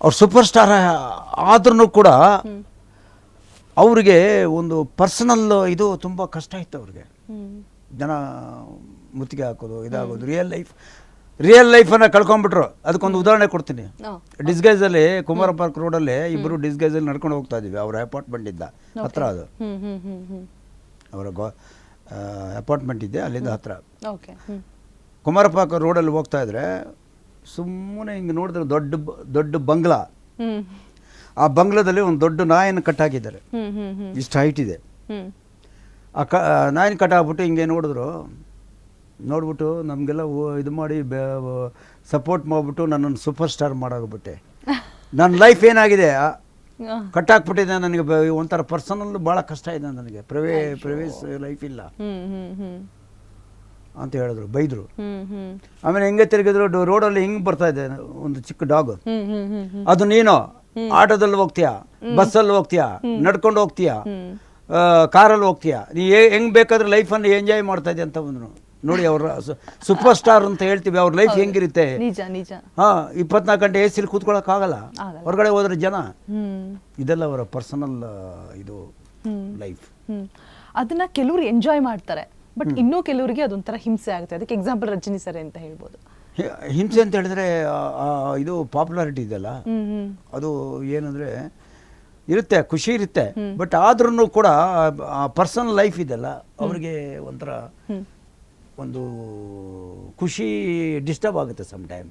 ಅವ್ರು super star ಆದ್ರೂ ಕೂಡ ಅವ್ರಿಗೆ ಒಂದು ಪರ್ಸನಲ್ ಇದು ತುಂಬ ಕಷ್ಟ ಇತ್ತು ಅವ್ರಿಗೆ. ಜನ ಮುತ್ತಿಗೆ ಹಾಕೋದು ಇದಾಗೋದು ರಿಯಲ್ ಲೈಫನ್ನು ಕಳ್ಕೊಂಡ್ಬಿಟ್ರು. ಅದಕ್ಕೊಂದು ಉದಾಹರಣೆ ಕೊಡ್ತೀನಿ. ಡಿಸ್ಗೈಸಲ್ಲಿ ಕುಮಾರ ಪಾರ್ಕ್ ರೋಡಲ್ಲಿ ಇಬ್ಬರು ಡಿಸ್ಗೈಸಲ್ಲಿ ನಡ್ಕೊಂಡು ಹೋಗ್ತಾ ಇದ್ದೀವಿ. ಅವ್ರ ಅಪಾರ್ಟ್ಮೆಂಟ್ ಇದ್ದ ಹತ್ರ, ಅದು ಅವರ ಅಪಾರ್ಟ್ಮೆಂಟ್ ಇದೆ ಅಲ್ಲಿಂದ ಹತ್ರ. ಕುಮಾರ ಪಾರ್ಕ್ ರೋಡಲ್ಲಿ ಹೋಗ್ತಾ ಇದ್ರೆ ಸುಮ್ಮನೆ ಹಿಂಗೆ ನೋಡಿದ್ರೆ ದೊಡ್ಡ ಬಂಗ್ಲಾ, ಆ ಬಂಗ್ಲಾದಲ್ಲಿ ಒಂದು ದೊಡ್ಡ ನಾಯನ್ನು ಕಟ್ಟಾಕಿದ್ದಾರೆ, ಇಷ್ಟು ಹೈಟ್ ಇದೆ. ಆ ನಾಯಿನ ಕಟ್ಟಾಕ್ಬಿಟ್ಟು ಹಿಂಗೆ ನೋಡ್ಬಿಟ್ಟು ನಮಗೆಲ್ಲ ಇದು ಮಾಡಿ ಸಪೋರ್ಟ್ ಮಾಡಿಬಿಟ್ಟು ನನ್ನನ್ನು ಸೂಪರ್ ಸ್ಟಾರ್ ಮಾಡೋಗ್ಬಿಟ್ಟೆ. ನನ್ನ ಲೈಫ್ ಏನಾಗಿದೆ ಕಟ್ಟಾಕ್ಬಿಟ್ಟಿದೆ, ನನಗೆ ಒಂಥರ ಪರ್ಸನಲ್ ಭಾಳ ಕಷ್ಟ ಇದೆ, ನನಗೆ ಪ್ರೈವೇಸ್ ಲೈಫ್ ಇಲ್ಲ ಅಂತ ಹೇಳಿದ್ರು, ಬೈದರು. ಆಮೇಲೆ ಹೆಂಗೆ ತಿರುಗಿದ್ರು, ರೋಡಲ್ಲಿ ಹಿಂಗೆ ಬರ್ತಾ ಇದೆ ಒಂದು ಚಿಕ್ಕ ಡಾಗ್, ಅದು ನೀನು ಆಟೋದಲ್ಲಿ ಹೋಗ್ತೀಯಾ, ಬಸ್ಸಲ್ಲಿ ಹೋಗ್ತೀಯಾ, ನಡ್ಕೊಂಡು ಹೋಗ್ತೀಯಾ, ಕಾರಲ್ಲಿ ಹೋಗ್ತೀಯಾ, ನೀ ಹೆಂಗೆ ಬೇಕಾದ್ರೆ ಲೈಫನ್ನು ಎಂಜಾಯ್ ಮಾಡ್ತಾ ಇದೆ ಅಂತ ಬಂದರು. ನೋಡಿ, ಅವ್ರ ಸೂಪರ್ ಸ್ಟಾರ್ ಅಂತ ಹೇಳ್ತೀವಿ, ಅವ್ರ ಲೈಫ್ ಹೆಂಗಿರುತ್ತೆ. 24 ಗಂಟೆ ಎ ಸಿಲಿ ಕೂತ್ಕೊಳ್ಳೋಕ್ಕಾಗಲ್ಲ, ಹೊರಗಡೆ ಹೋದ್ರೆ ಜನ. ಇದೆಲ್ಲ ಅವರ ಪರ್ಸನಲ್ ಇದು ಲೈಫ್. ಅದನ್ನ ಕೆಲವರು ಎಂಜಾಯ್ ಮಾಡ್ತಾರೆ, ಬಟ್ ಇನ್ನೂ ಕೆಲವರಿಗೆ ಅದೊಂಥರ ಹಿಂಸೆ ಆಗುತ್ತೆ. ಅದಕ್ಕೆ ಎಕ್ಸಾಂಪಲ್ ರಜನಿ ಸರ್ ಅಂತ ಹೇಳ್ಬೋದು. ಹಿಂಸೆ ಅಂತ ಹೇಳಿದ್ರೆ ಇದು ಪಾಪ್ಯುಲಾರಿಟಿ ಇದೆಯಲ್ಲ, ಅದು ಏನಂದರೆ ಇರುತ್ತೆ, ಖುಷಿ ಇರುತ್ತೆ, ಬಟ್ ಆದ್ರೂ ಕೂಡ ಪರ್ಸನಲ್ ಲೈಫ್ ಇದೆಯಲ್ಲ ಅವ್ರಿಗೆ ಒಂಥರ ಒಂದು ಖುಷಿ ಡಿಸ್ಟರ್ಬ್ ಆಗುತ್ತೆ ಸಮ್ ಟೈಮ್.